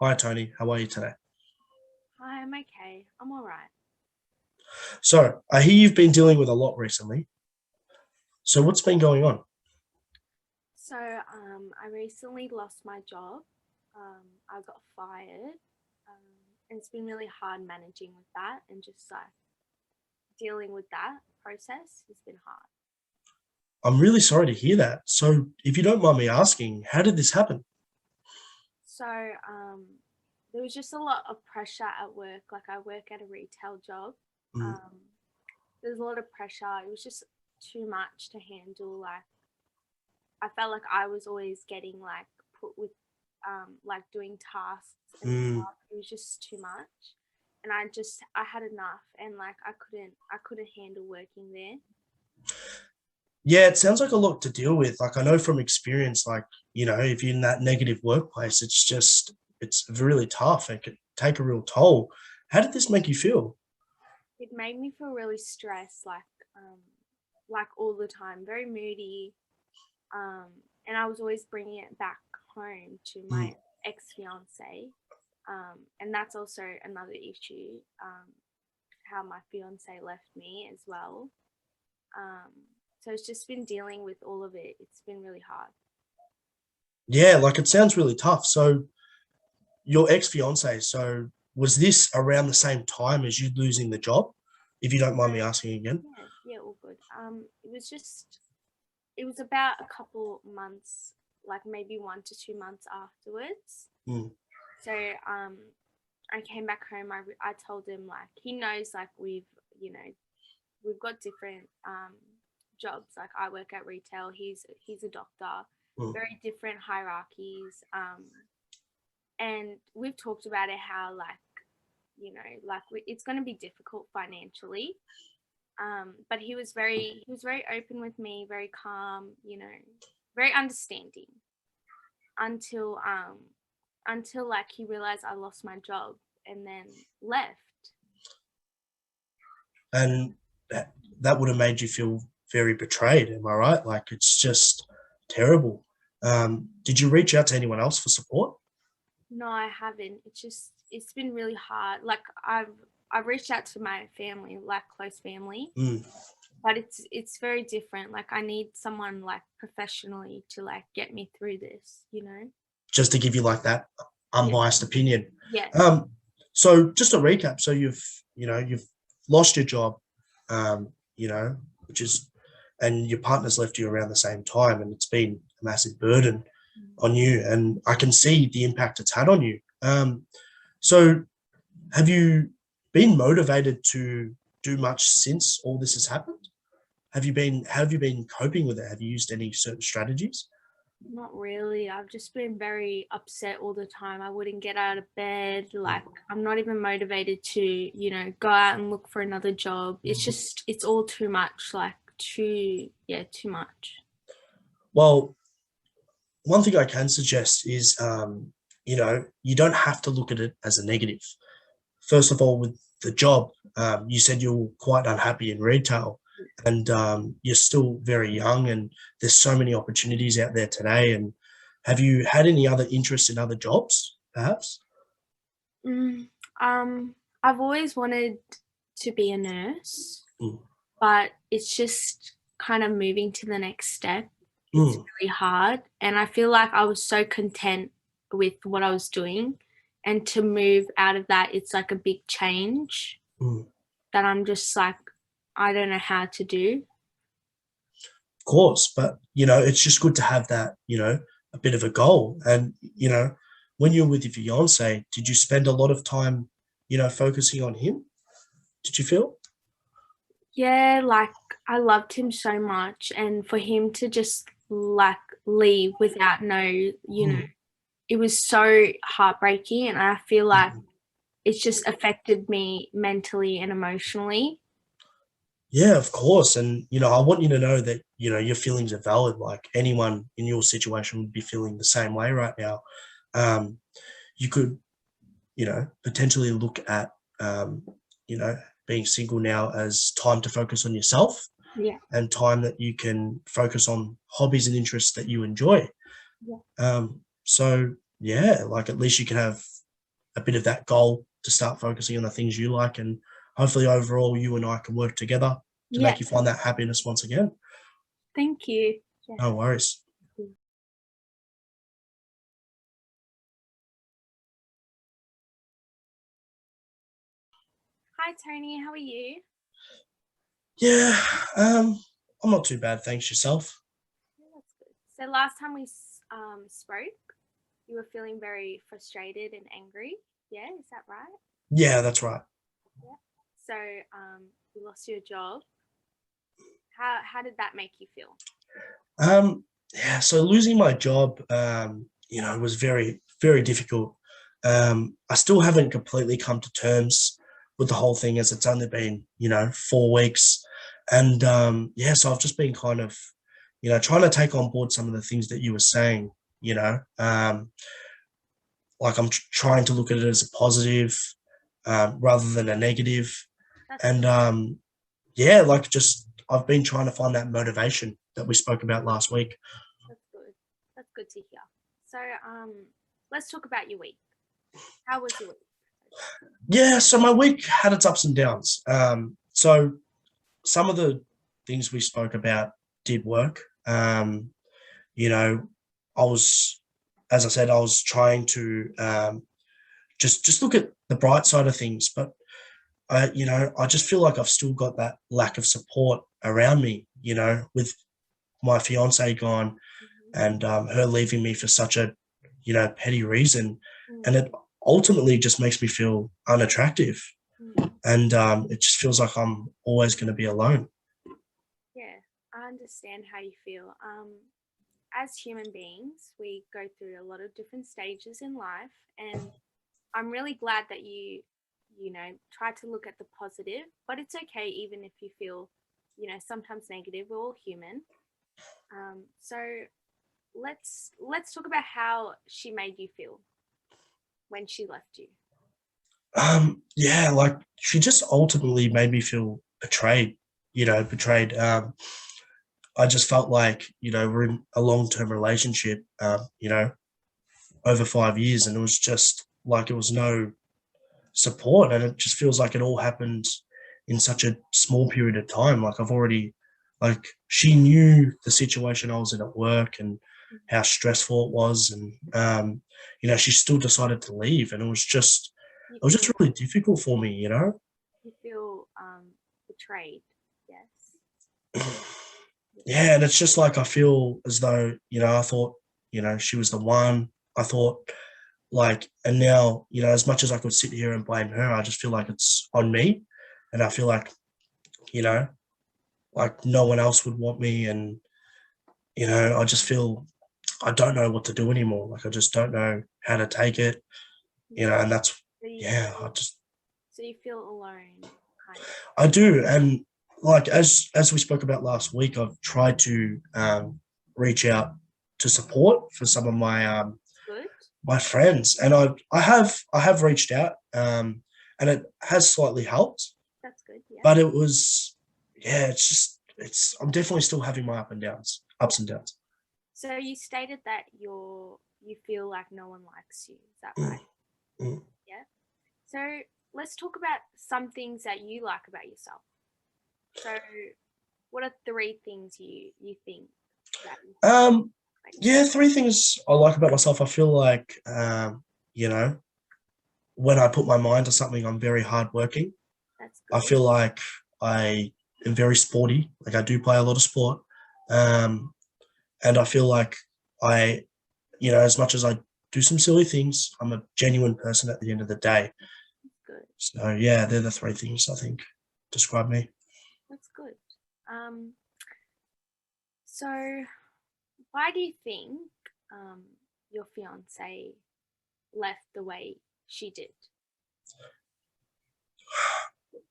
Hi, Tony. How are you today? Hi, I'm okay. I'm all right. So, I hear you've been dealing with a lot recently. So, what's been going on? I recently lost my job. I got fired, and it's been really hard managing with that and just like dealing with that process has been hard. I'm really sorry to hear that. So, if you don't mind me asking, how did this happen? So, there was just a lot of pressure at work. Like I work at a retail job. Mm, Um, there's a lot of pressure. It was just too much to handle. Like I felt like I was always getting like put with like doing tasks and mm. stuff. It was just too much. And I had enough and like I couldn't handle working there. Yeah, it sounds like a lot to deal with. Like, I know from experience, if you're in that negative workplace, it's really tough. It could take a real toll. How did this make you feel? It made me feel really stressed, like all the time, very moody. Um, and I was always bringing it back home to Mm. my ex fiance. And that's also another issue. How my fiance left me as well. Um, so it's just been dealing with all of it. It's been really hard. Yeah, like it sounds really tough. So, your ex-fiance, so was this around the same time as you losing the job? If you don't mind me asking again. Yeah, yeah, all good. It was about a couple months, like maybe 1 to 2 months afterwards. Mm, So I came back home. I told him like he knows like you know we've got different jobs. Like I work at retail. He's a doctor. mm. Very different hierarchies. And we've talked about it how like it's going to be difficult financially. But he was very open with me, very calm, very understanding until like he realized I lost my job and then left. And that would have made you feel very betrayed. Am I right? Like it's just terrible. Did you reach out to anyone else for support? No, I haven't. It's been really hard. Like I've reached out to my family, like close family, Mm. but it's very different. Like I need someone like professionally to like get me through this. Just to give you like that Yeah. unbiased opinion. Yeah. Um, so just a recap. So you've lost your job, um, which is, and your partner's left you around the same time, and it's been a massive burden on you, and I can see the impact it's had on you. So have you been motivated to do much since all this has happened? How have you been coping with it? Have you used any certain strategies? Not really. I've just been very upset all the time. I wouldn't get out of bed. Like, I'm not even motivated to, go out and look for another job. It's all too much. Like, too much. Well, one thing I can suggest is, you don't have to look at it as a negative. First of all, with the job, you said you're quite unhappy in retail, and you're still very young, and there's so many opportunities out there today. And have you had any other interest in other jobs, perhaps? Mm, I've always wanted to be a nurse, Mm, but it's just kind of moving to the next step. It's mm, really hard. And I feel like I was so content with what I was doing. And to move out of that, it's like a big change mm. that I'm just like, I don't know how to do. Of course, but it's just good to have that, a bit of a goal. And when you're with your fiance, did you spend a lot of time, focusing on him? Did you feel? Yeah, like I loved him so much. And for him to just like leave without Mm, it was so heartbreaking. And I feel like mm. it's just affected me mentally and emotionally. Yeah, of course. And I want you to know that your feelings are valid. Like anyone in your situation would be feeling the same way right now. Um, you could, potentially look at, um, you know, being single now as time to focus on yourself Yeah. and time that you can focus on hobbies and interests that you enjoy. Yeah. So yeah, like at least you can have a bit of that goal to start focusing on the things you like, and hopefully overall you and I can work together to Yeah. make you find that happiness once again. Thank you. Yeah. No worries. Hi, Tony. How are you? Yeah, I'm not too bad, thanks. Yourself? Yeah, that's good. So last time we spoke, you were feeling very frustrated and angry. Yeah, is that right? Yeah, that's right. Yeah. So you lost your job. How did that make you feel? Yeah, so losing my job, was very, very difficult. I still haven't completely come to terms with the whole thing, as it's only been, 4 weeks. And yeah, so I've just been kind of, trying to take on board some of the things that you were saying, like I'm trying to look at it as a positive rather than a negative. That's And yeah, like just I've been trying to find that motivation that we spoke about last week. that's good. That's good to hear. So let's talk about your week. How was your week? Yeah, so my week had its ups and downs. So some of the things we spoke about did work. You know, I was, as I said, I was trying to just look at the bright side of things, but I just feel like I've still got that lack of support around me. With my fiance gone Mm-hmm. and her leaving me for such a petty reason, and Mm-hmm. it ultimately just makes me feel unattractive, Mm-hmm. and it just feels like I'm always going to be alone. Yeah, I understand how you feel. As human beings, we go through a lot of different stages in life, and I'm really glad that you try to look at the positive, but it's okay even if you feel, sometimes negative. We're all human. So let's talk about how she made you feel when she left you. Yeah, like she just ultimately made me feel betrayed. Betrayed. I just felt like we're in a long-term relationship. Over 5 years, and it was just like it was no support, and it just feels like it all happened in such a small period of time. Like I've already, like she knew the situation I was in at work and how stressful it was, and she still decided to leave, and You it was just feel really difficult for me. you feel betrayed. Yes. Yeah, and it's just like I feel as though I thought she was the one. I thought like, and now as much as I could sit here and blame her, I just feel like it's on me, and I feel like you know like no one else would want me, and I just feel I don't know what to do anymore. Like I just don't know how to take it, Yeah. and that's So you yeah. feel so you feel alone, kind of. I do, and like as we spoke about last week, I've tried to reach out to support for some of Good. my friends, and I have reached out, and it has slightly helped, That's good. Yeah. but it was yeah. It's I'm definitely still having my Yeah. ups and downs. So you stated that you feel like no one likes you. Is that Mm, right? mm. Yeah. So let's talk about some things that you like about yourself. So what are three things you think that you Um, like? yeah, three things I like about myself. I feel like you know, when I put my mind to something, I'm very hardworking. That's I good. feel like I am very sporty. Like I do play a lot of sport, um, and I feel like I, as much as I do some silly things, I'm a genuine person at the end of the day. Good. So yeah, they're the three things I think describe me. That's good. Um, so why do you think um, your fiance left the way she did?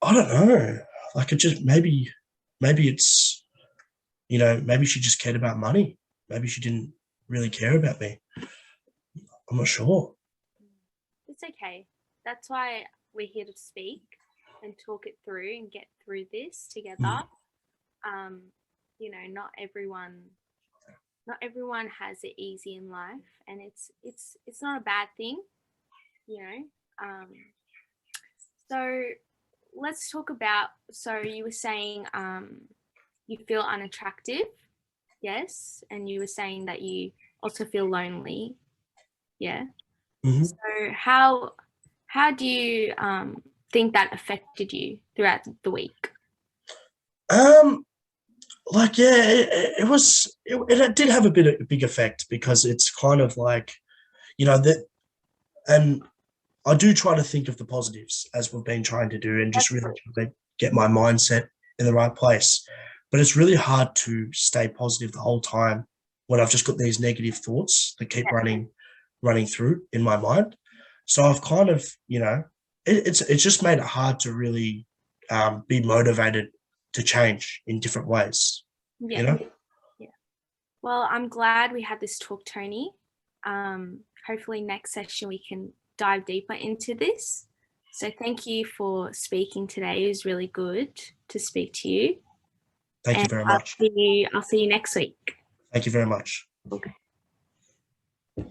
I don't know. Like it just maybe it's maybe she just cared about money. Maybe she didn't really care about me. I'm not sure. It's okay. That's why we're here to speak and talk it through and get through this together. Mm, Not everyone not everyone has it easy in life, and it's not a bad thing, you know. So let's talk about, so you were saying you feel unattractive, yes, and you were saying that you also feel lonely, yeah. Mhm. So how do you think that affected you throughout the week? Like, yeah, it did have a big effect, because it's kind of like, that, and I do try to think of the positives, as we've been trying to do, and just That's really good. try to get my mindset in the right place. But it's really hard to stay positive the whole time when I've just got these negative thoughts that keep running through in my mind. So I've kind of, it's just made it hard to really be motivated to change in different ways. Yeah. You know? Yeah. Well, I'm glad we had this talk, Tony. Hopefully next session we can dive deeper into this. So thank you for speaking today. It was really good to speak to you. Thank you And very much. I'll see you next week. Thank you very much. Okay.